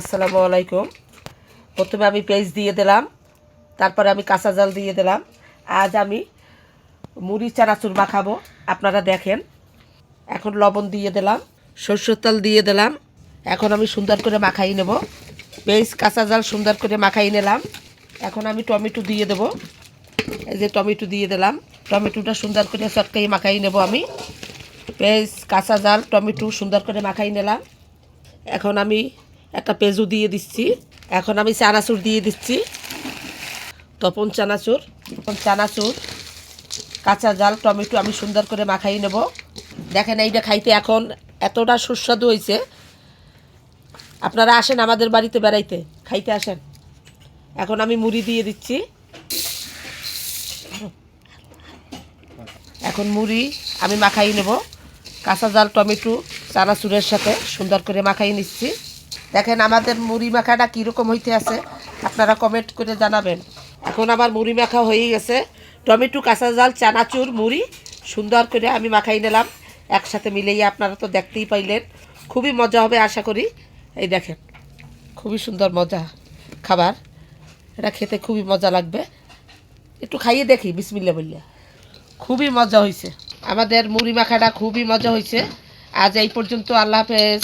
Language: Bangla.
আসসালামু আলাইকুম। প্রথমে আমি পেঁয়াজ দিয়ে দিলাম, তারপরে আমি কাঁচা জাল দিয়ে দিলাম। আজ আমি মুড়ি চানাচুর মাখাবো, আপনারা দেখেন। এখন লবণ দিয়ে দিলাম, সরষের তেল দিয়ে দিলাম। এখন আমি সুন্দর করে মাখাই নেব। পেঁয়াজ কাঁচা জাল সুন্দর করে মাখাই নিলাম। এখন আমি টমেটো দিয়ে দেব। এই যে টমেটো দিয়ে দিলাম। টমেটোটা সুন্দর করে চটকাই মাখাই নেব আমি। পেঁয়াজ কাঁচা জাল টমেটো সুন্দর করে মাখাই নিলাম। এখন আমি একটা পেঁয়াজু দিয়ে দিচ্ছি। এখন আমি চানাচুর দিয়ে দিচ্ছি, তপন চানাচুর কাঁচা জাল টমেটো আমি সুন্দর করে মাখাই নেব। দেখেন এইটা খাইতে এখন এতটা সুস্বাদু হয়েছে। আপনারা আসেন আমাদের বাড়িতে বেড়াইতে, খাইতে আসেন। এখন আমি মুড়ি দিয়ে দিচ্ছি। এখন মুড়ি আমি মাখাই নেব। কাঁচা জাল টমেটো চানাচুরের সাথে সুন্দর করে মাখাই নিচ্ছি। দেখেন আমাদের মুড়ি মাখাটা কীরকম হইতে আছে, আপনারা কমেন্ট করে জানাবেন। এখন আমার মুড়ি মাখা হয়ে গেছে। টমেটো কাঁচা জাল চানাচুর মুড়ি সুন্দর করে আমি মাখাই নিলাম একসাথে মিলিয়ে। আপনারা তো দেখতেই পাইলেন, খুবই মজা হবে আশা করি। এই দেখেন, খুবই সুন্দর মজা খাবার, এটা খেতে খুবই মজা লাগবে। একটু খাইয়ে দেখি, বিসমিল্লাহ বললে। খুবই মজা হয়েছে, আমাদের মুড়ি মাখাটা খুবই মজা হয়েছে। আজ এই পর্যন্ত, আল্লাহ হাফেজ।